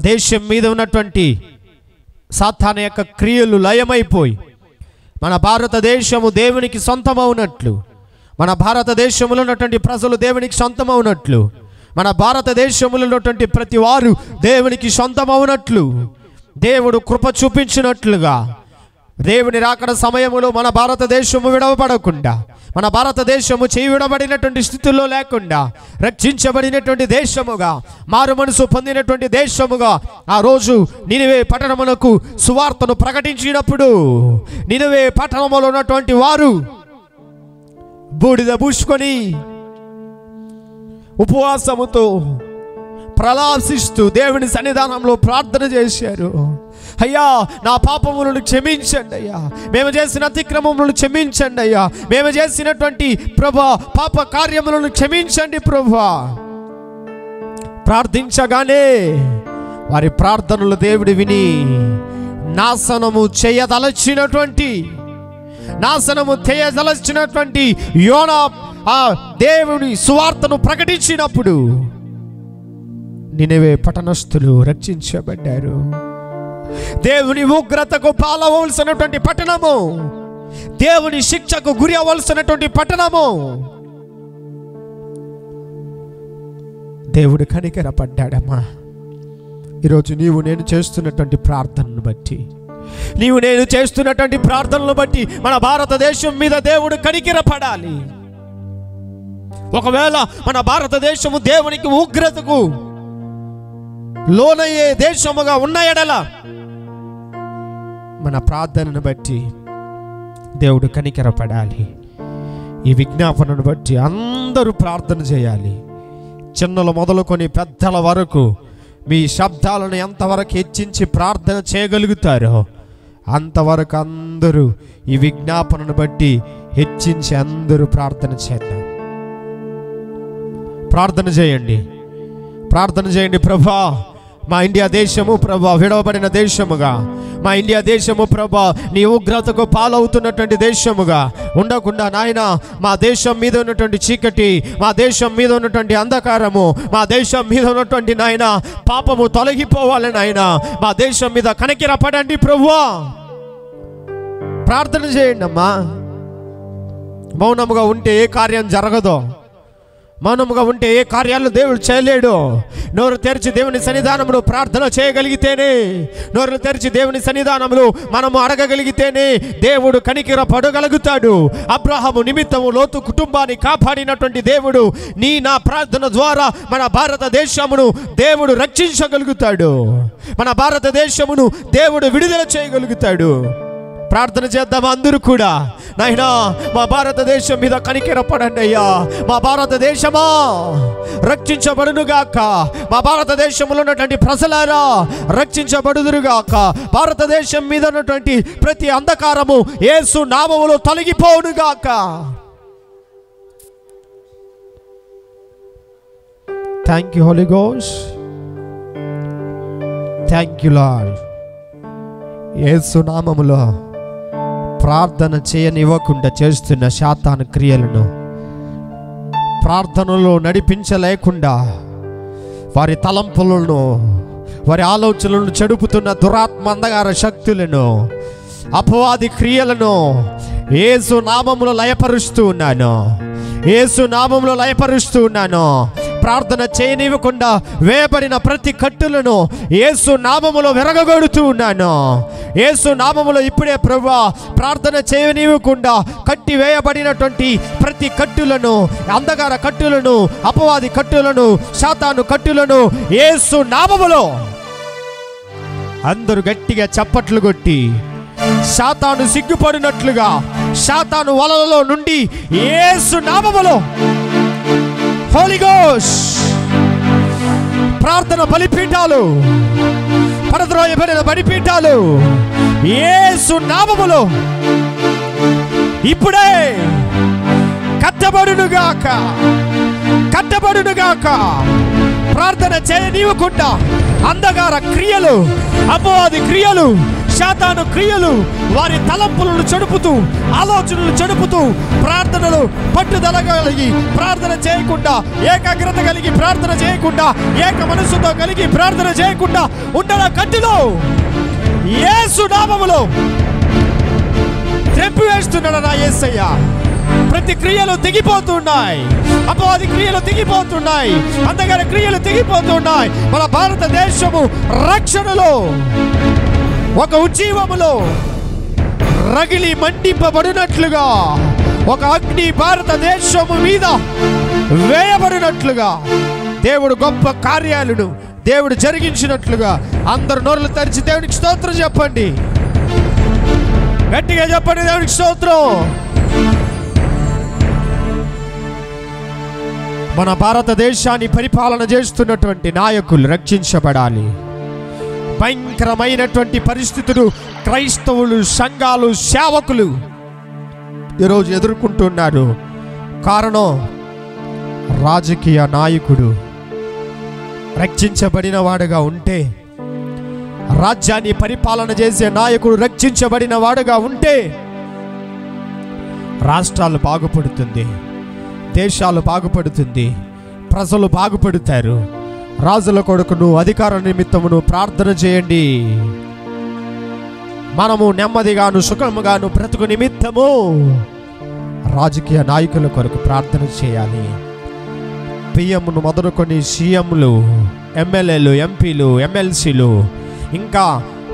దేశం మీద ఉన్నటువంటి సాతాను యొక్క క్రియలు లయమైపోయి మన భారతదేశము దేవునికి సొంతమవునట్లు, మన భారతదేశంలో ఉన్నటువంటి ప్రజలు దేవునికి సొంతమవునట్లు, మన భారతదేశంలో ఉన్నటువంటి ప్రతి వారు దేవునికి సొంతమవునట్లు దేవుడు కృప చూపించినట్లుగా, దేవుని రాకడ సమయంలో మన భారతదేశము విడవబడకుండా, మన భారతదేశము చేయి విడబడినటువంటి స్థితిలో లేకుండా రక్షించబడినటువంటి దేశముగా, మారు మనసు పొందినటువంటి దేశముగా ఆ రోజు నినివే పట్టణమునకు సువార్తను ప్రకటించినప్పుడు నినివే పట్టణములో ఉన్నటువంటి వారు బూడిద పూసుకొని ఉపవాసముతో ప్రలాసిస్తూ దేవుని సన్నిధానంలో ప్రార్థన చేశారు. అయ్యా, నా పాపములను క్షమించండి అయ్యా, మేము చేసిన అతిక్రమములను క్షమించండి అయ్యా, మేము చేసినటువంటి ప్రభా పాప కార్యములను క్షమించండి ప్రభా. ప్రార్థించగానే వారి ప్రార్థనలు దేవుడు విని నాశనము చేయదలచినటువంటి యోనా ఆ దేవుని సువార్తను ప్రకటించినప్పుడు నినివే పట్టణస్థులు రక్షించబడ్డారు. దేవుని ఉగ్రతకు పాలవలసినటువంటి పట్టణము, దేవుని శిక్షకు గురి అవ్వాల్సినటువంటి పట్టణము, దేవుడు కనికరపడ్డాడమ్మా. ఈరోజు నీవు నేను చేస్తున్నటువంటి ప్రార్థనను బట్టి, మన భారతదేశం మీద దేవుడు కనికరపడాలి. ఒకవేళ మన భారతదేశము దేవునికి ఉగ్రతకు లోనయ్యే దేశముగా ఉన్న ఎడల మన ప్రార్థనను బట్టి దేవుడు కనికరపడాలి. ఈ విజ్ఞాపనను బట్టి అందరూ ప్రార్థన చేయాలి. చిన్నలు మొదలుకొని పెద్దల వరకు మీ శబ్దాలను ఎంతవరకు హెచ్చించి ప్రార్థన చేయగలుగుతారో అంతవరకు అందరూ ఈ విజ్ఞాపనను బట్టి హెచ్చించి అందరూ ప్రార్థన చేద్దాం. ప్రార్థన చేయండి ప్రభా. మా ఇండియా దేశము ప్రభా విడవబడిన దేశముగా, మా ఇండియా దేశము ప్రభా నీ ఉగ్రతకు పాలవుతున్నటువంటి దేశముగా ఉండకుండా నాయన, మా దేశం మీద ఉన్నటువంటి చీకటి, మా దేశం మీద ఉన్నటువంటి అంధకారము, మా దేశం మీద ఉన్నటువంటి నాయన పాపము తొలగిపోవాలి నాయన. మా దేశం మీద కనికరపడండి ప్రభువా. ప్రార్థన చేయండి అమ్మా. మౌనముగా ఉంటే ఏ కార్యం జరగదో, మౌనముగా ఉంటే ఏ కార్యాలు దేవుడు చేయలేడు. నోరు తెరిచి దేవుని సన్నిధానంలో ప్రార్థన చేయగలిగితేనే, నోరు తెరిచి దేవుని సన్నిధానంలో మనము అడగగలిగితేనే దేవుడు కనికర పడగలుగుతాడు. అబ్రహాము నిమిత్తము లోతు కుటుంబాన్ని కాపాడినటువంటి దేవుడు నా ప్రార్థన ద్వారా మన భారతదేశమును దేవుడు రక్షించగలుగుతాడు. మన భారతదేశమును దేవుడు విడుదల చేయగలుగుతాడు. ప్రార్థన చేద్దాం అందరూ కూడా. నాయనా, మా భారతదేశం మీద కనికరపడండి అయ్యా. మా భారతదేశమా రక్షించబడునుగాక. మా భారతదేశంలో ఉన్నటువంటి ప్రజలారా రక్షించబడుదురుగాక. భారతదేశం మీద ఉన్నటువంటి ప్రతి అంధకారము యేసు నామములో తొలగిపోవునుగాక. Thank you holy ghost. Thank you lord. Yesu నామములో ప్రార్థన చేయనివ్వకుండా చేస్తున్న శాతాను క్రియలను, ప్రార్థనలో నడిపించలేకుండా వారి తలంపులను, వారి ఆలోచనలను చెడుపుతున్న దురాత్మ అంధకార శక్తులను, అపవాది క్రియలను యేసు నామములో లయపరుస్తూ ఉన్నాను. ప్రార్థన చేయనివ్వకుండా వేయబడిన ప్రతి కట్టులను యేసు నామములో విరగగొడుతూ ఉన్నాను. యేసు నామములో ఇప్పుడే ప్రభువా ప్రార్థన చేయనివ్వకుండా కట్టి వేయబడినటువంటి ప్రతి కట్టులను, అంధకార కట్టులను, అపవాది కట్టులను, సాతాను కట్టులను యేసు నామములో అందరూ గట్టిగా చప్పట్లు కొట్టి సాతాను సిగ్గుపడినట్లుగా సాతాను వలలో నుండి యేసు నామములో హోలీ గోస్ట్ ప్రార్థన బలిపీఠాలు, పడద్రోయబడిన బలిపీఠాలు యేసు నామములో ఇప్పుడే కట్టబడునుగాక. ప్రార్థన చేయనివ్వకుండా అంధకార క్రియలు, అపవాది క్రియలు, శాతాను క్రియలు వారి తలంపులను చెడుపుతూ, ఆలోచనలు చెడుపుతూ, ప్రార్థనలు పట్టుదల కలిగి ప్రార్థన చేయకుండా, ఏకాగ్రత కలిగి ప్రార్థన చేయకుండా, ఏక మనసుతో కలిగి ప్రార్థన చేయకుండా ఉండల కట్టిలో యేసు నామములో తెంపివేస్తున్నాడు నా యేసయ్య. ప్రతి క్రియలు తెగిపోతున్నాయి, అపవాది క్రియలు తెగిపోతున్నాయి, అంధకార క్రియలు తెగిపోతున్నాయి. మన భారతదేశము రక్షణలో ఒక ఉజ్జీవములో రగిలి మండింపబడినట్లుగా, ఒక అగ్ని భారతదేశము మీద వేయబడినట్లుగా, దేవుడు గొప్ప కార్యాలను దేవుడు జరిగించినట్లుగా అందరు నోరులు తెరిచి దేవునికి స్తోత్రం చెప్పండి. గట్టిగా చెప్పండి, దేవునికి స్తోత్రం. మన భారతదేశాన్ని పరిపాలన చేస్తున్నటువంటి నాయకులు రక్షించబడాలి. భయంకరమైనటువంటి పరిస్థితులు క్రైస్తవులు, సంఘాలు, సేవకులు ఈరోజు ఎదుర్కొంటున్నారు. కారణం, రాజకీయ నాయకుడు రక్షించబడిన వాడుగా ఉంటే, రాజ్యాన్ని పరిపాలన చేసే నాయకుడు రక్షించబడిన వాడుగా ఉంటే రాష్ట్రాలు బాగుపడుతుంది, దేశాలు బాగుపడుతుంది, ప్రజలు బాగుపడతారు. రాజుల కొడుకును అధికార నిమిత్తమును ప్రార్థన చేయండి. మనము నెమ్మదిగాను సుఖముగాను బ్రతుకు నిమిత్తము రాజకీయ నాయకుల కొరకు ప్రార్థన చేయాలి. పిఎంను మొదలుకొని సీఎంలు, ఎమ్మెల్యేలు, ఎంపీలు, ఎమ్మెల్సీలు, ఇంకా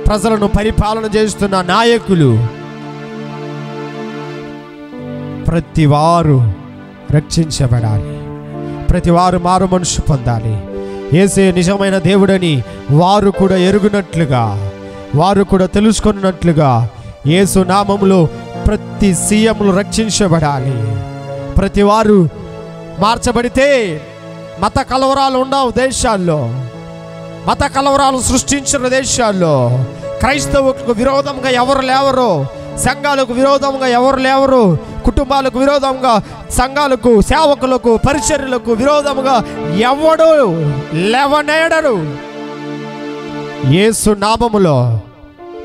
ప్రజలను పరిపాలన చేస్తున్న నాయకులు ప్రతివారు రక్షించబడాలి. ప్రతివారు మారు మనసు పొందాలి. యేసే నిజమైన దేవుడని వారు కూడా ఎరుగునట్లుగా, వారు కూడా తెలుసుకున్నట్లుగా యేసు నామములో ప్రతి సీఎంలు రక్షించబడాలి. ప్రతి వారు మార్చబడితే మత కలవరాలు ఉండవు దేశాల్లో. మత కలవరాలు సృష్టించిన దేశాల్లో క్రైస్తవులకు విరోధంగా ఎవరు లేవరు, సంఘాలకు విరోధంగా ఎవరు లేవరు, కుటుంబాలకు విరోధంగా, సంఘాలకు, సేవకులకు, పరిచర్యలకు విరోధంగా ఎవడు లేవనేడరు. యేసు నామములో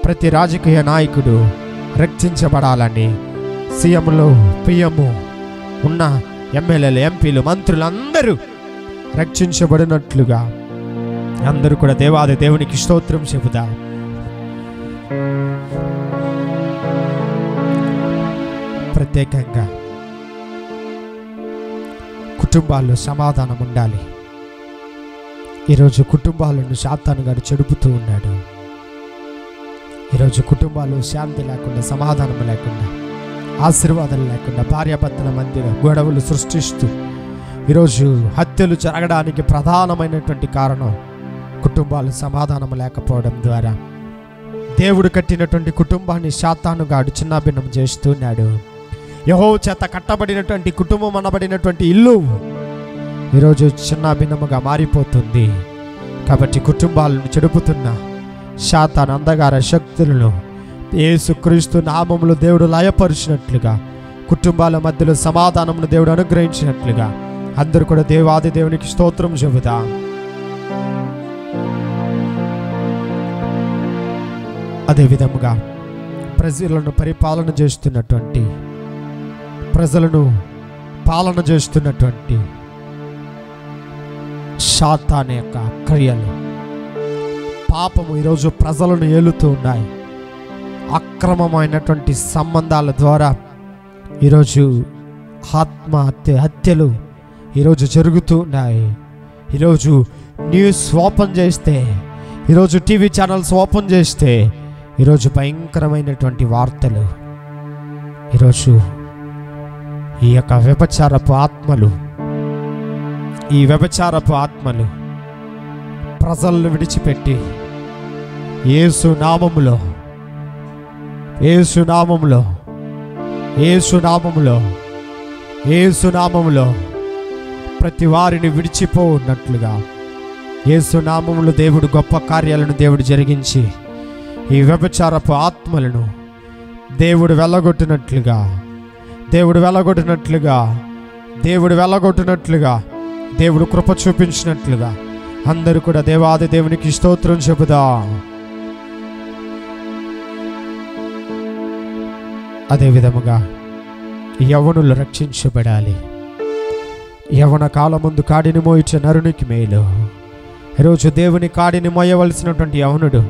ప్రతి రాజకీయ నాయకుడు రక్షించబడాలని సీఎంలు, పిఎం ఉన్న ఎమ్మెల్యేలు, ఎంపీలు, మంత్రులు అందరూ రక్షించబడినట్లుగా అందరూ కూడా దేవాది దేవునికి స్తోత్రం చెబుదా. ప్రత్యేకంగా కుటుంబాల్లో సమాధానం ఉండాలి. ఈరోజు కుటుంబాలను సాతాను గారు చెడుపుతూ ఉన్నాడు. ఈరోజు కుటుంబాలు శాంతి లేకుండా, సమాధానం లేకుండా, ఆశీర్వాదాలు లేకుండా, భార్యాభర్తల మధ్య గొడవలు సృష్టిస్తూ ఈరోజు హత్యలు జరగడానికి ప్రధానమైనటువంటి కారణం కుటుంబాలు సమాధానం లేకపోవడం ద్వారా దేవుడు కట్టినటువంటి కుటుంబాన్ని సాతాను గాడు చిన్నాభిన్నం చేస్తున్నాడు. యెహోవా చేత కట్టబడినటువంటి కుటుంబం అనబడినటువంటి ఇల్లు ఈరోజు చిన్నాభిన్నముగా మారిపోతుంది. కాబట్టి కుటుంబాలను చెడుపుతున్న సాతాను అంధకార శక్తులను యేసుక్రీస్తు నామములో దేవుడు లయపరిచినట్లుగా, కుటుంబాల మధ్యలో సమాధానమును దేవుడు అనుగ్రహించినట్లుగా అందరూ కూడా దేవాది దేవునికి స్తోత్రం చెబుదా. అదేవిధముగా ప్రజలను పరిపాలన చేస్తున్నటువంటి, ప్రజలను పాలన చేస్తున్నటువంటి సాతాను యొక్క క్రియలు, పాపము ఈరోజు ప్రజలను ఏలుతూ ఉన్నాయి. అక్రమమైనటువంటి సంబంధాల ద్వారా ఈరోజు హత్యలు ఈరోజు జరుగుతూ ఉన్నాయి. ఈరోజు న్యూస్ ఓపెన్ చేస్తే, ఈరోజు టీవీ ఛానల్స్ ఓపెన్ చేస్తే ఈరోజు భయంకరమైనటువంటి వార్తలు. ఈరోజు ఈ యొక్క వ్యభిచారపు ఆత్మలు, ఈ వ్యభిచారపు ఆత్మలు ప్రజలను విడిచిపెట్టి యేసు నామములో, యేసు నామములో, యేసు నామములో, యేసు నామములో ప్రతి వారిని విడిచిపోన్నట్లుగా యేసు నామములో దేవుడు గొప్ప కార్యాలను దేవుడు జరిగించి ఈ వ్యభిచారపు ఆత్మలను దేవుడు వెళ్ళగొట్టినట్లుగా, దేవుడు వెళ్ళగొట్టినట్లుగా, దేవుడు వెళ్ళగొట్టినట్లుగా, దేవుడు కృప చూపించినట్లుగా అందరూ కూడా దేవాది దేవునికి స్తోత్రం చెబుదా. అదే విధముగా యవ్వనులు రక్షించబడాలి. యవ్వన కాలమందు కాడిని మోయించే నరునికి మేలు. ఈరోజు దేవుని కాడిని మోయవలసినటువంటి యవ్వనుడు,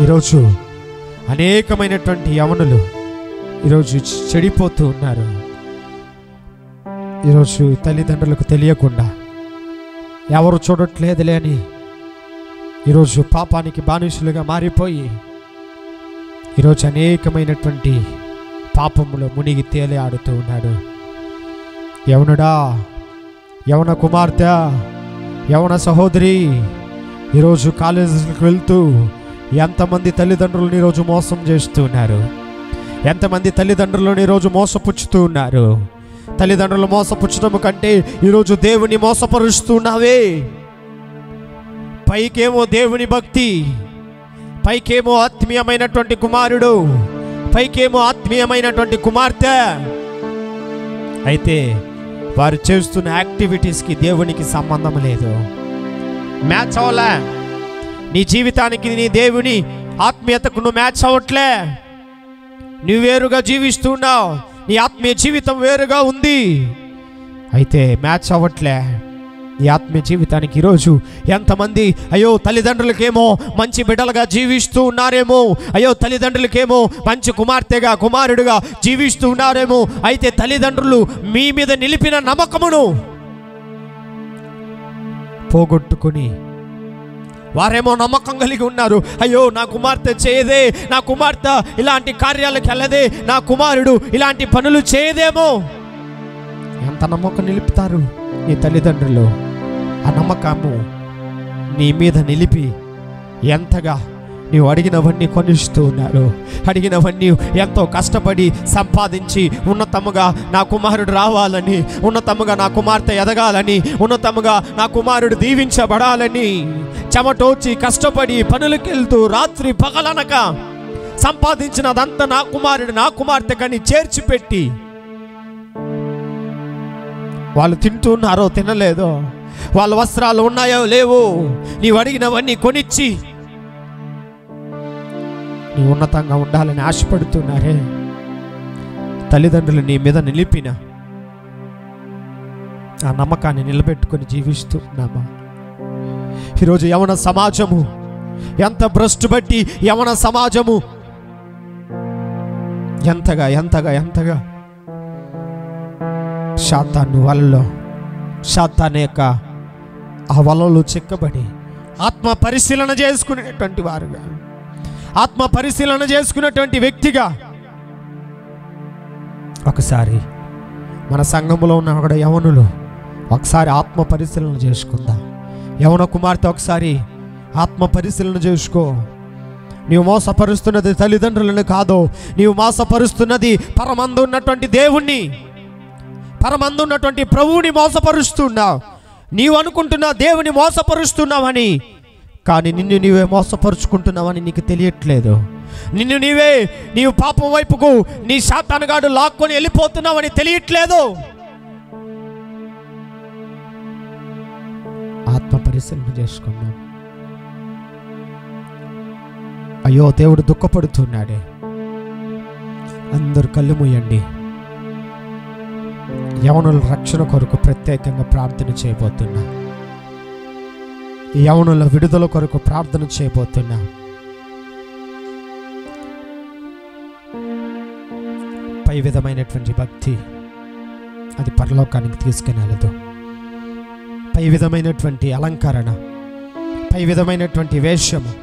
ఈరోజు అనేకమైనటువంటి యవ్వనులు ఈరోజు చెడిపోతూ ఉన్నారు. ఈరోజు తల్లిదండ్రులకు తెలియకుండా ఎవరు చూడట్లేదులే అని ఈరోజు పాపానికి బానిసలుగా మారిపోయి ఈరోజు అనేకమైనటువంటి పాపములో మునిగి తేలి ఆడుతూ ఉన్నాడు. యవనుడా, యవన కుమార్తె, యవన సహోదరి, ఈరోజు కాలేజీలకు వెళ్తూ ఎంతమంది తల్లిదండ్రులను ఈరోజు మోసం చేస్తూ ఉన్నారు. ఎంతమంది తల్లిదండ్రులను ఈరోజు మోసపుచ్చుతూ ఉన్నారు. తల్లిదండ్రులు మోసపుచ్చడం కంటే ఈరోజు దేవుని మోసపరుస్తున్నావే. పైకేమో దేవుని భక్తి, పైకేమో ఆత్మీయమైనటువంటి కుమారుడు, పైకేమో ఆత్మీయమైనటువంటి కుమార్తె, అయితే వారు చేస్తున్న యాక్టివిటీస్కి దేవునికి సంబంధం లేదు. మ్యాచ్ అవ్వలే. నీ జీవితానికి నీ దేవుని ఆత్మీయతకు నువ్వు మ్యాచ్ అవ్వట్లే. నువ్వు వేరుగా జీవిస్తున్నావు, నీ ఆత్మీయ జీవితం వేరుగా ఉంది, అయితే మ్యాచ్ అవ్వట్లే. ఈ ఆత్మీయ జీవితానికి ఈరోజు ఎంతమంది అయ్యో తల్లిదండ్రులకేమో మంచి బిడ్డలుగా జీవిస్తూ ఉన్నారేమో, అయ్యో తల్లిదండ్రులకేమో మంచి కుమార్తెగా కుమారుడుగా జీవిస్తూ ఉన్నారేమో, అయితే తల్లిదండ్రులు మీ మీద నిలిపిన నమ్మకమును పోగొట్టుకుని వారేమో నమ్మకం కలిగి ఉన్నారు. అయ్యో నా కుమార్తె చేయదే, నా కుమార్తె ఇలాంటి కార్యాలకు వెళ్ళదే, నా కుమారుడు ఇలాంటి పనులు చేయదేమో. ఎంత నమ్మకం నిలుపుతారు నీ తల్లిదండ్రులు. ఆ నమ్మకము నీ మీద నిలిపి ఎంతగా నీవు అడిగినవన్నీ కొనిస్తూ ఉన్నారు. అడిగినవన్నీ ఎంతో కష్టపడి సంపాదించి ఉన్నతముగా నా కుమారుడు రావాలని, ఉన్నతముగా నా కుమార్తె ఎదగాలని, ఉన్నతముగా నా కుమారుడు దీవించబడాలని చెమటోచి కష్టపడి పనులకెళ్తూ రాత్రి పగలనక సంపాదించినదంతా నా కుమారుడు నా కుమార్తె కని చేర్చిపెట్టి వాళ్ళు తింటున్నారో తినలేదో, వాళ్ళ వస్త్రాలు ఉన్నాయో లేవో, నీవు అడిగినవన్నీ కొనిచ్చి నీ ఉన్నతంగా ఉండాలని ఆశపడుతున్నారే. తల్లిదండ్రులు నీ మీద నిలిపిన ఆ నమ్మకాన్ని నిలబెట్టుకొని జీవిస్తున్నామా? ఈరోజు యవన సమాజము ఎంత భ్రష్టు బట్టి యవన సమాజము ఎంతగా ఎంతగా ఎంతగా శాతాను వలలో, శాతాను యొక్క ఆ వలలో చిక్కబడి ఆత్మ పరిశీలన చేసుకునేటువంటి వారుగా, ఆత్మ పరిశీలన చేసుకునేటువంటి వ్యక్తిగా ఒకసారి మన సంఘంలో ఉన్న కూడా యవనులు ఒకసారి ఆత్మ పరిశీలన చేసుకుందాం. యవన కుమార్తె ఒకసారి ఆత్మ పరిశీలన చేసుకో. నీవు మోసపరుస్తున్నది తల్లిదండ్రులను కాదు, నీవు మోసపరుస్తున్నది పరమందు ఉన్నటువంటి దేవుణ్ణి, పరమందు ఉన్నటువంటి ప్రభువుని మోసపరుస్తున్నావు. నీవు అనుకుంటున్నా దేవుని మోసపరుస్తున్నావని, కానీ నిన్ను నీవే మోసపరుచుకుంటున్నావని నీకు తెలియట్లేదు. నీవు పాపం వైపుకు నీ సాతానుగాడు లాక్కొని వెళ్ళిపోతున్నావని తెలియట్లేదు. ఆత్మ పరిశీలన చేసుకున్నాం. అయ్యో దేవుడు దుఃఖపడుతున్నాడే. అందరూ కళ్ళు మూయండి. యవనుల రక్షణ కొరకు ప్రత్యేకంగా ప్రార్థన చేయబోతున్నా. యవనుల విడుదల కొరకు ప్రార్థన చేయబోతున్నా. పై విధమైనటువంటి భక్తి అది పరలోకానికి తీసుకెళ్ళదు. పై విధమైనటువంటి అలంకరణ, పై విధమైనటువంటి వేషము,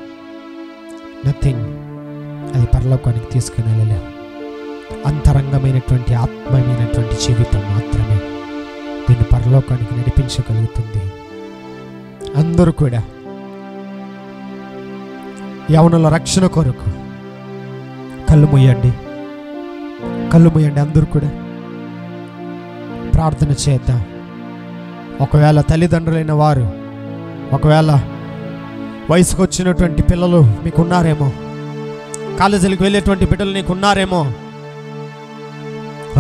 నథింగ్, అది పరలోకానికి తీసుకెళ్ళలేవు. అంతరంగమైనటువంటి ఆత్మీయమైనటువంటి జీవితం మాత్రమే దీన్ని పరలోకానికి నడిపించగలుగుతుంది. అందరూ కూడా యవనుల రక్షణ కొరకు కళ్ళు మూయండి, కళ్ళు మూయండి. అందరూ కూడా ప్రార్థన చేద్దాం. ఒకవేళ తల్లిదండ్రులైన వారు, ఒకవేళ వయసుకు వచ్చినటువంటి పిల్లలు మీకున్నారేమో, కాలేజీలకు వెళ్ళేటువంటి బిడ్డలు నీకున్నారేమో,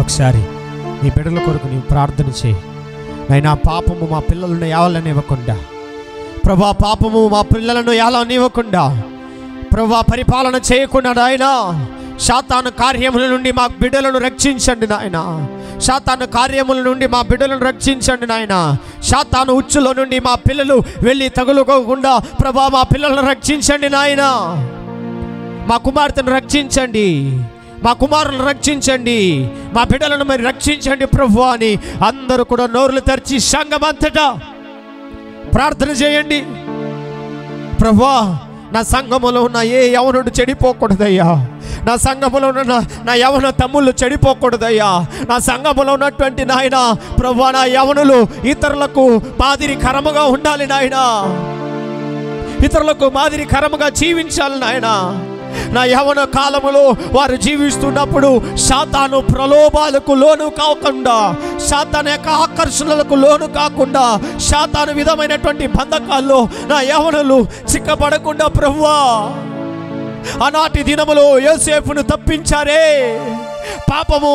ఒకసారి నీ బిడ్డల కొరకు నీవు ప్రార్థన చేయి. నైనా పాపము మా పిల్లలను ఏలనివ్వకుండా, ప్రభా పాపము మా పిల్లలను ఏలనివ్వకుండా, ప్రభా పరిపాలన చేయకుండా నాయనా సాతాను కార్యముల నుండి మా బిడ్డలను రక్షించండి నాయన. సాతాను కార్యముల నుండి మా బిడ్డలను రక్షించండి నాయన. సాతాను ఉచ్చులో నుండి మా పిల్లలు వెళ్ళి తగులుకోకుండా ప్రభా మా పిల్లలను రక్షించండి నాయన. మా కుమార్తెను రక్షించండి, మా కుమారులను రక్షించండి, మా బిడ్డలను మరి రక్షించండి ప్రభు అని అందరూ కూడా నోరులు తెరిచి సంఘమంతటా ప్రార్థన చేయండి. ప్రభువా, నా సంఘములో ఉన్న ఏ యవనుడు చెడిపోకూడదయ్యా. నా సంఘములో ఉన్న నా యవన తమ్ముళ్ళు చెడిపోకూడదయ్యా. నా సంఘములో ఉన్నటువంటి నాయన ప్రభువా, నా యవనులు ఇతరులకు మాదిరికరముగా ఉండాలి నాయన. ఇతరులకు మాదిరికరముగా జీవించాలి నాయన. నా యవన కాలములో వారు జీవిస్తున్నప్పుడు సాతాను ప్రలోభాలకు లోను కాకుండా, సాతాను యొక్క ఆకర్షణలకు లోను కాకుండా, సాతాను విధమైనటువంటి బంధకాల్లో నా యవనులు చిక్కబడకుండా ప్రభువా, ఆనాటి దినములో యోసేపును తప్పించారే. పాపము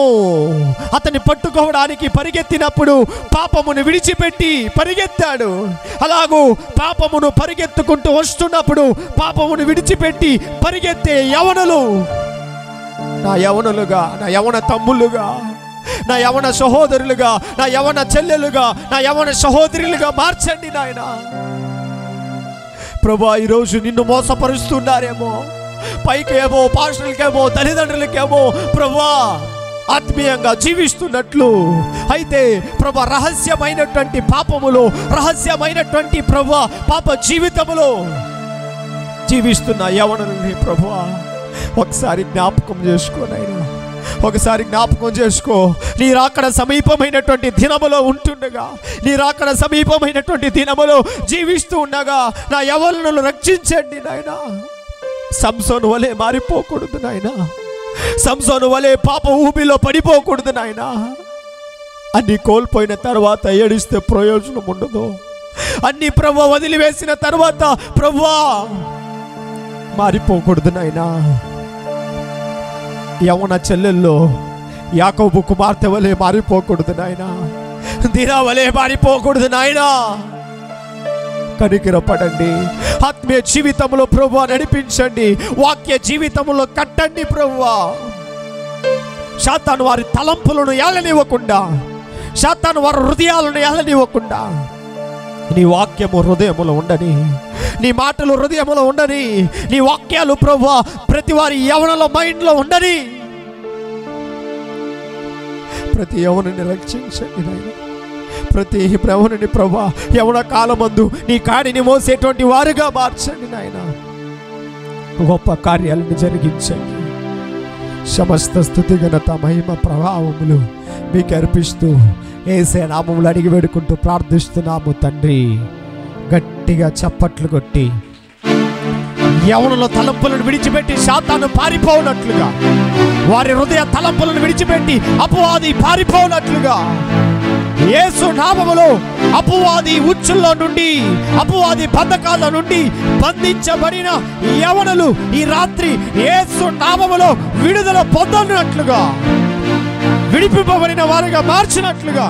అతన్ని పట్టుకోవడానికి పరిగెత్తినప్పుడు పాపమును విడిచిపెట్టి పరిగెత్తాడు. అలాగూ పాపమును పరిగెత్తుకుంటూ వస్తున్నప్పుడు పాపమును విడిచిపెట్టి పరిగెత్తే యవనులు నా యవనులుగా, నా యవన తమ్ముళ్ళుగా, నా యవన సహోదరులుగా, నా యవన చెల్లెలుగా, నా యవన సహోదరులుగా మార్చండి నాయన. ప్రభువా, ఈరోజు నిన్ను మోసపరుస్తున్నారేమో, పైకేమో పాస్టర్లకేమో తల్లిదండ్రులకేమో ప్రభువా ఆత్మీయంగా జీవిస్తున్నట్లు, అయితే ప్రభువా రహస్యమైనటువంటి పాపములో, రహస్యమైనటువంటి ప్రభువా పాప జీవితములో జీవిస్తున్న యవనుల్ని ప్రభువా ఒకసారి జ్ఞాపకం చేసుకోనైనా, ఒకసారి జ్ఞాపకం చేసుకో. నీ రాకడ సమీపమైనటువంటి దినములో ఉంటుండగా, నీ రాకడ సమీపమైనటువంటి దినములో జీవిస్తూ ఉండగా నా యవనులను రక్షించండి నాయనా. సంసోను వలె మారిపోకూడదు నాయన. సంసోను వలె పాప ఊబిలో పడిపోకూడదు నాయన. అన్ని కోల్పోయిన తర్వాత ఏడిస్తే ప్రయోజనం ఉండదు. అన్ని ప్రభువా వదిలివేసిన తర్వాత ప్రభువా మారిపోకూడదు నాయన. యవన చెల్లెల్లో యాకోబు కుమార్తె వలె మారిపోకూడదు నాయన. దినా వలె మారిపోకూడదు నాయన. కనికరపడండి. ఆత్మీయ జీవితంలో ప్రభువా నడిపించండి. వాక్య జీవితంలో కట్టండి ప్రభువా. సాతాను వారి తలంపులను ఏలనివ్వకుండా, సాతాను వారి హృదయాలను ఏలనివ్వకుండా నీ వాక్యము హృదయములో ఉండని, నీ మాటలు హృదయములో ఉండని, నీ వాక్యాలు ప్రభువా ప్రతి వారి యవనుల మైండ్లో ఉండని. ప్రతి యవనుని రక్షించండి నాయన. ప్రతి యవనుని ప్రభువా యవన కాలమందు నీ కాడిని మోసేటువంటి వారుగా మార్చండి నాయన. గొప్ప కార్యాలను జరిగించండి. సమస్త స్తుతి ఘనత మహిమ ప్రభావములు మీకు అర్పిస్తూ యేసే నామములో అడిగి వేడుకుంటూ ప్రార్థిస్తున్నాము తండ్రి. గట్టిగా చప్పట్లు కొట్టి యవనుల తలంపులను విడిచిపెట్టి సాతాను పారిపోనట్లుగా, వారి హృదయ తలంపులను విడిచిపెట్టి అపవాది పారిపోనట్లుగా యేసు నామములో అపవాది ఉచ్చుల్లో నుండి, అపవాది బంధకాల నుండి బంధించబడిన యవనులు ఈ రాత్రి యేసు నామములో విడుదల పొందనట్లుగా, విడిపింపబడిన వారిగా మార్చినట్లుగా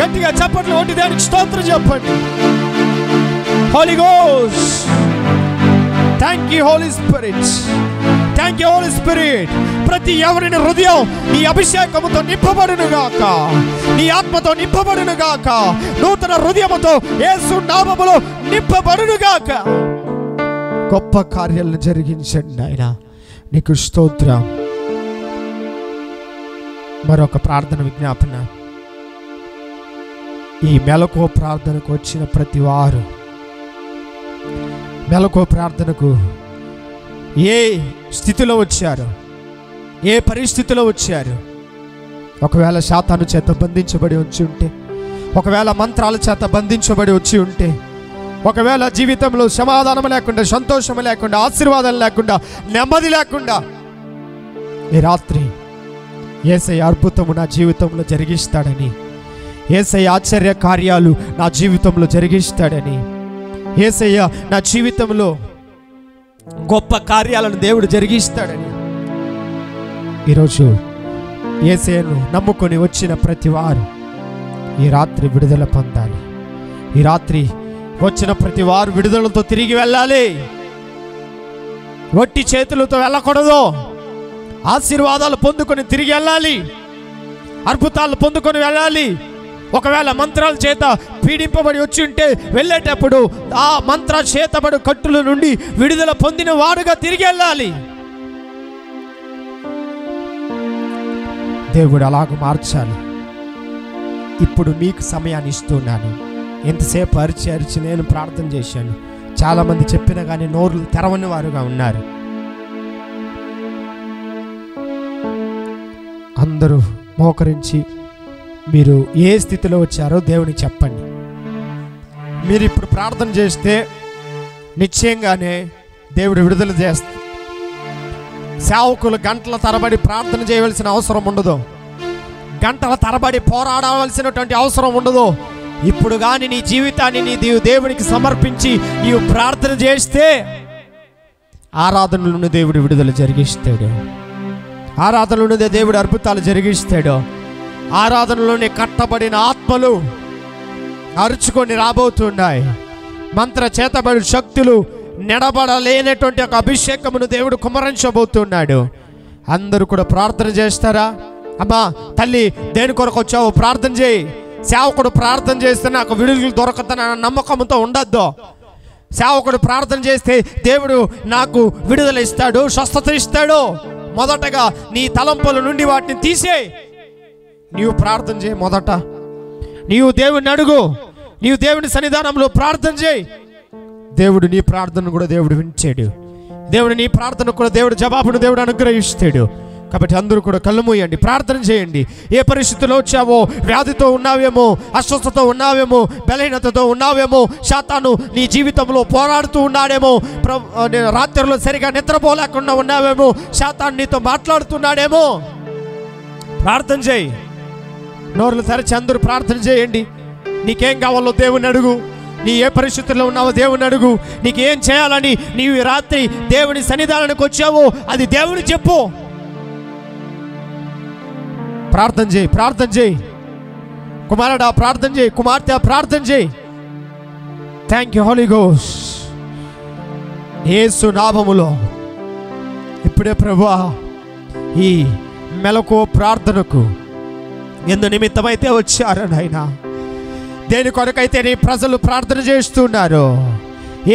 గట్టిగా చప్పట్లు కొట్టి దానికి స్తోత్రం చెప్పండి. Holy ghost, thank you Holy Spirit, thank you Holy Spirit. ప్రతి ఎవరిని హృదయం నీ అభిషేకముతో నింపబడును గాక, నీ ఆత్మతో నింపబడును గాక, నూతన హృదయముతో యేసు నామములో నింపబడును గాక. గొప్ప కార్యాలను జరిగించండి నాయనా, నీకు స్తోత్రం. మరొక ప్రార్థన విజ్ఞాపన. ఈ మెలకువ ప్రార్థనకు వచ్చిన ప్రతి వారు, మెలకువ ప్రార్థనకు ఏ స్థితిలో వచ్చారు, ఏ పరిస్థితిలో వచ్చారు, ఒకవేళ సాతాను చేత బంధించబడి వచ్చి ఉంటే, ఒకవేళ మంత్రాల చేత బంధించబడి వచ్చి ఉంటే, ఒకవేళ జీవితంలో సమాధానం లేకుండా, సంతోషం లేకుండా, ఆశీర్వాదం లేకుండా, నెమ్మది లేకుండా, ఈ రాత్రి యేసయ్య అద్భుతము నా జీవితంలో జరిగిస్తాడని, యేసయ్య ఆశ్చర్య కార్యాలు నా జీవితంలో జరిగిస్తాడని, యేసయ్య నా జీవితంలో గొప్ప కార్యాలను దేవుడు జరిగిస్తాడని ఈరోజు యేసయ్యను నమ్ముకొని వచ్చిన ప్రతి వారు ఈ రాత్రి విడుదల పొందాలి. ఈ రాత్రి వచ్చిన ప్రతి వారు విడుదలతో తిరిగి వెళ్ళాలి. వట్టి చేతులతో వెళ్ళకూడదు. ఆశీర్వాదాలు పొందుకొని తిరిగి వెళ్ళాలి, అద్భుతాలు పొందుకొని వెళ్ళాలి. ఒకవేళ మంత్రాల చేత పీడింపబడి వచ్చి ఉంటే వెళ్ళేటప్పుడు ఆ మంత్ర చేతబడి కట్టుల నుండి విడుదల పొందిన వాడుగా తిరిగి వెళ్ళాలి. దేవుడు అలాగ మార్చాలి. ఇప్పుడు మీకు సమయాన్ని ఇస్తున్నాను. ఎంతసేపు అరిచి నేను ప్రార్థన చేశాను. చాలామంది చెప్పినా కానీ నోరులు తెరవని వారుగా ఉన్నారు. అందరూ మోకరించి మీరు ఏ స్థితిలో వచ్చారో దేవునికి చెప్పండి. మీరు ఇప్పుడు ప్రార్థన చేస్తే నిశ్చయంగానే దేవుడు విడుదల చేస్తాడు. సేవకులు గంటల తరబడి ప్రార్థన చేయవలసిన అవసరం ఉండదు, గంటల తరబడి పోరాడవలసినటువంటి అవసరం ఉండదు. ఇప్పుడు కానీ నీ జీవితాన్ని నీ దేవునికి సమర్పించి నీవు ప్రార్థన చేస్తే ఆరాధనలోని దేవుడు విడుదల జరిగిస్తాడు. ఆరాధనలోనే దేవుడు అద్భుతాలు జరిగిస్తాడు. ఆరాధనలోనే కట్టబడిన ఆత్మలు అరుచుకొని రాబోతున్నాయి. మంత్ర చేతబడి శక్తులు నెడబడలేనటువంటి ఒక అభిషేకమును దేవుడు కుమ్మరించబోతున్నాడు. అందరూ కూడా ప్రార్థన చేస్తారా? అమ్మా తల్లి, దేని కొరకు వచ్చావు? ప్రార్థన చేయి. సేవకుడు ప్రార్థన చేస్తే నాకు విడుదల దొరకదన్న నమ్మకంతో ఉండద్దు. సేవకుడు ప్రార్థన చేస్తే దేవుడు నాకు విడుదల ఇస్తాడు, స్వస్థత ఇస్తాడు. మొదటగా నీ తలంపుల నుండి వాటిని తీసే నీవు ప్రార్థన చేయి. మొదట నీవు దేవుని అడుగు, నీవు దేవుని సన్నిధానంలో ప్రార్థన చేయి. దేవుడు నీ ప్రార్థన కూడా దేవుడు వింటాడు. దేవుడు నీ ప్రార్థన కూడా దేవుడు జవాబును దేవుడు అనుగ్రహిస్తాడు. కాబట్టి అందరూ కూడా కళ్ళు మూయండి, ప్రార్థన చేయండి. ఏ పరిస్థితిలో వచ్చావో, వ్యాధితో ఉన్నావేమో, అస్వస్థతో ఉన్నావేమో, బలహీనతతో ఉన్నావేమో, సాతాను నీ జీవితంలో పోరాడుతూ ఉన్నాడేమో, రాత్రిలో సరిగా నిద్రపోలేకుండా ఉన్నావేమో, సాతాను నీతో మాట్లాడుతున్నాడేమో. ప్రార్థన చేయి. నోరులు తెరచి అందరూ ప్రార్థన చేయండి. నీకేం కావాలో దేవుని అడుగు. నీ ఏ పరిస్థితుల్లో ఉన్నావో దేవుని అడుగు. నీకేం చేయాలని నీవు రాత్రి దేవుని సన్నిధానానికి వచ్చావో అది దేవుని చెప్పు. ప్రార్థన చేయి, ప్రార్థన చేయి. కుమారుడా ప్రార్థన చేయి, కుమార్తె ప్రార్థన చేయి. Thank you holy ghost. Yesu నామములో ఇప్పుడే ప్రభువా ఈ మెలకువ ప్రార్థనకు ఎందు నిమిత్తమైతే వచ్చారు నాయనా, దేని కొరకైతే నీ ప్రజలు ప్రార్థన చేస్తున్నారు,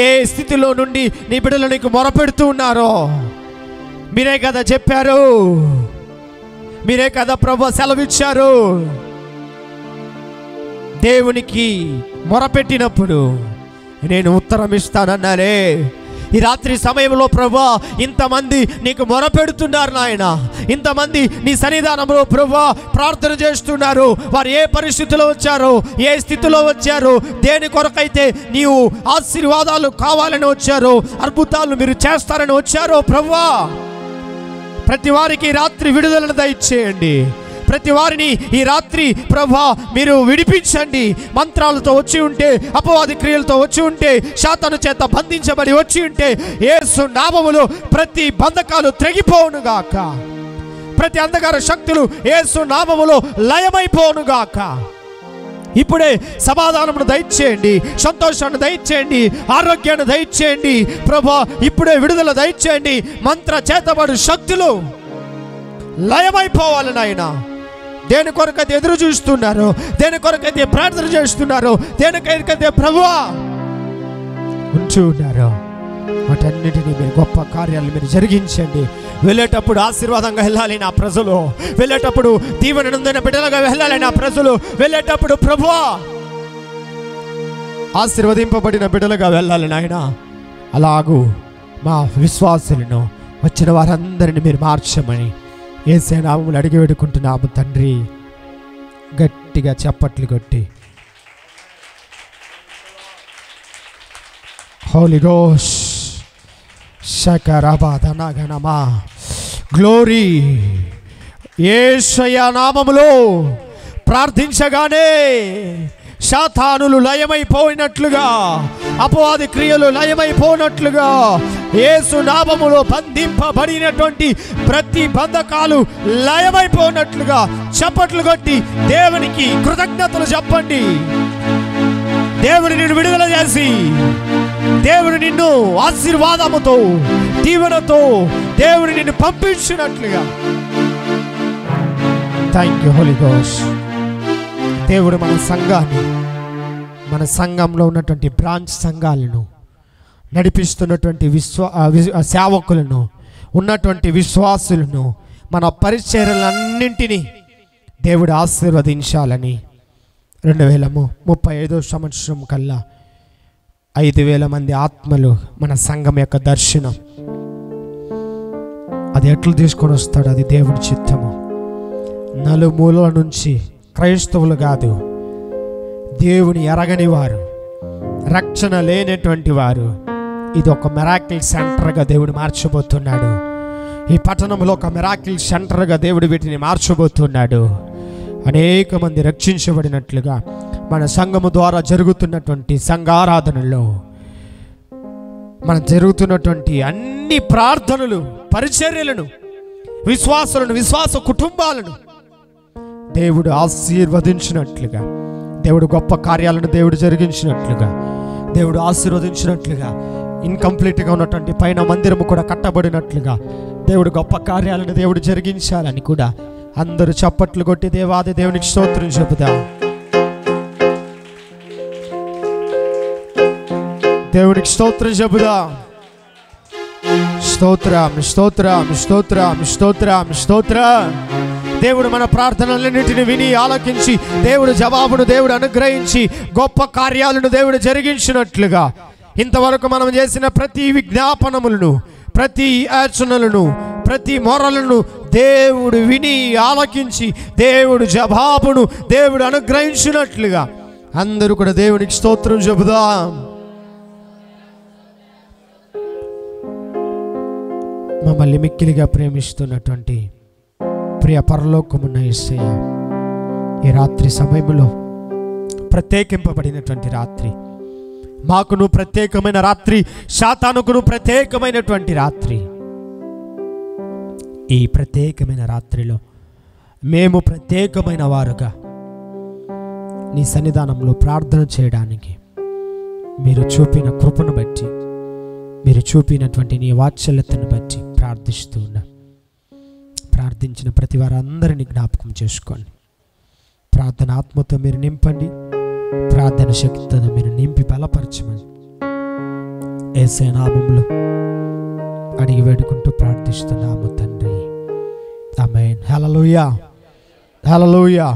ఏ స్థితిలో నుండి నీ బిడ్డలు నీకు మొరపెడుతూ ఉన్నారో మీరే కదా చెప్పారు, మీరే కదా ప్రభు సెలవిచ్చారు. దేవునికి మొరపెట్టినప్పుడు నేను ఉత్తరం ఇస్తానన్నారే. ఈ రాత్రి సమయంలో ప్రభువా ఇంతమంది నీకు మొరపెడుతున్నారు నాయన, ఇంతమంది నీ సన్నిధానంలో ప్రభువా ప్రార్థన చేస్తున్నారు. వారు ఏ పరిస్థితిలో వచ్చారో, ఏ స్థితిలో వచ్చారో, దేని కొరకైతే నీవు ఆశీర్వాదాలు కావాలని వచ్చారో, అద్భుతాలు మీరు చేస్తారని వచ్చారో ప్రభువా, ప్రతి వారికి రాత్రి విడుదలను దయచేయండి. ప్రతి వారిని ఈ రాత్రి ప్రభువా మీరు విడిపించండి. మంత్రాలతో వచ్చి ఉంటే, అపవాది క్రియలతో వచ్చి ఉంటే, శాతాను చేత బంధించబడి వచ్చి ఉంటే యేసు నామములో ప్రతి బంధకాలు తెగిపోవునుగాక. ప్రతి అంధకార శక్తులు యేసు నామములో లయమైపోవునుగాక. ఇప్పుడే సమాధానమును దయచేయండి, సంతోషాన్ని దయచేయండి, ఆరోగ్యాన్ని దయచేయండి ప్రభువా. ఇప్పుడే విడుదల దయచేయండి. మంత్ర చేతబడు శక్తులు లయమైపోవాలి నాయనా. దేని కొరకైతే ఎదురు చూస్తున్నారు, దేని కొరకైతే ప్రార్థన చేస్తున్నారు, దేనికైతే ప్రభువా ఉంచి ఉన్నారు, వాటన్నిటినీ మీరు గొప్ప కార్యాలు మీరు జరిగించండి. వెళ్ళేటప్పుడు ఆశీర్వాదంగా వెళ్ళాలి నా ప్రజలు, వెళ్ళేటప్పుడు దీవెన నొందిన బిడ్డలుగా వెళ్ళాలి నా ప్రజలు, వెళ్ళేటప్పుడు ప్రభువా ఆశీర్వదింపబడిన బిడ్డలుగా వెళ్ళాలి నాయన. అలాగూ మా విశ్వాసులను వచ్చిన వారందరిని మీరు మార్చమని యేసు నామములో అడిగి వేడుకుంటున్నాము తండ్రి. గట్టిగా చప్పట్లు కొట్టి హోలీ గోస్ట్ శకరబాధనగనమా గ్లోరీ. యేసయ్య నామములో ప్రార్థించగానే శాతానులు లయమైపోయినట్లుగా, అపవాది క్రియలు లయమైపోయినట్లుగా, యేసు నామములో బంధింపబడినటువంటి ప్రతి బంధకాలు లయమైపోయినట్లుగా చప్పట్లు కొట్టి దేవునికి కృతజ్ఞతలు చెప్పండి. దేవుని నిన్ను విడుదల చేసి దేవుడు నిన్ను ఆశీర్వాదముతో, దీవెనతో దేవుడు నిన్ను పంపించినట్లుగా. Thank you holy ghost. దేవుడు మన సంఘాన్ని, మన సంఘంలో ఉన్నటువంటి బ్రాంచ్ సంఘాలను నడిపిస్తున్నటువంటి సేవకులను, ఉన్నటువంటి విశ్వాసులను, మన పరిచర్యలన్నింటినీ దేవుడు ఆశీర్వదించాలని 2035 సంవత్సరం కల్లా 5,000 మంది ఆత్మలు మన సంఘం యొక్క దర్శనం. అది ఎట్లా తీసుకొని వస్తాడు? అది దేవుడి చిత్తము. నలుమూలల నుంచి క్రైస్తవులు కాదు, దేవుని ఎరగని వారు, రక్షణ లేనటువంటి వారు, ఇది ఒక మిరాకిల్ సెంటర్గా దేవుడు మార్చబోతున్నాడు. ఈ పట్టణంలో ఒక మిరాకిల్ సెంటర్గా దేవుడు వీటిని మార్చబోతున్నాడు. అనేక మంది రక్షించబడినట్లుగా మన సంఘము ద్వారా జరుగుతున్నటువంటి సంఘారాధనలో, మన జరుగుతున్నటువంటి అన్ని ప్రార్థనలు, పరిచర్యలను, విశ్వాసులను, విశ్వాస కుటుంబాలను దేవుడు ఆశీర్వదించినట్లుగా, దేవుడు గొప్ప కార్యాలను దేవుడు జరిగించినట్లుగా, దేవుడు ఆశీర్వదించినట్లుగా, ఇన్కంప్లీట్గా ఉన్నటువంటి పైన మందిరము కూడా కట్టబడినట్లుగా దేవుడు గొప్ప కార్యాలను దేవుడు జరిగించాలని కూడా అందరూ చప్పట్లు కొట్టి దేవాది దేవునికి స్తోత్రం చెబుదాం. దేవునికి స్తోత్రం చెబుదాం. స్తోత్రం, స్తోత్రం, స్తోత్రం, స్తోత్రం, స్తోత్రం. దేవుడు మన ప్రార్థనలన్నింటిని విని ఆలకించి, దేవుడు జవాబును దేవుడు అనుగ్రహించి, గొప్ప కార్యాలను దేవుడు జరిగించినట్లుగా, ఇంతవరకు మనం చేసిన ప్రతి విజ్ఞాపనములను, ప్రతి యాచనలను, ప్రతి మొరలను దేవుడు విని ఆలకించి, దేవుడు జవాబును దేవుడు అనుగ్రహించినట్లుగా అందరూ కూడా దేవునికి స్తోత్రం చెబుదాం. మమ్మల్ని మిక్కిలిగా ప్రేమిస్తున్నటువంటి ప్రియ పరలోకమున్న యేసయ్య, ఈ రాత్రి సమయంలో ప్రత్యేకింపబడినటువంటి రాత్రి, మాకును ప్రత్యేకమైన రాత్రి, సాతానుకును ప్రత్యేకమైనటువంటి రాత్రి. ఈ ప్రత్యేకమైన రాత్రిలో మేము ప్రత్యేకమైన వారుగా నీ సన్నిధానంలో ప్రార్థన చేయడానికి మీరు చూపిన కృపను బట్టి, మీరు చూపినటువంటి నీ వాత్సల్యతను బట్టి ప్రార్థిస్తూ ఉన్నా. ప్రార్థించిన ప్రతి వారందరినీ జ్ఞాపకం చేసుకోండి. ప్రార్థన ఆత్మతో మీరు నింపండి, ప్రార్థన శక్తితో మీరు నింపి బలపరచమని యేసయ్య నామములో అడిగి వేడుకుంటూ ప్రార్థిస్తున్నాము తండ్రి. ఆమేన్. హల్లెలూయా, హల్లెలూయా.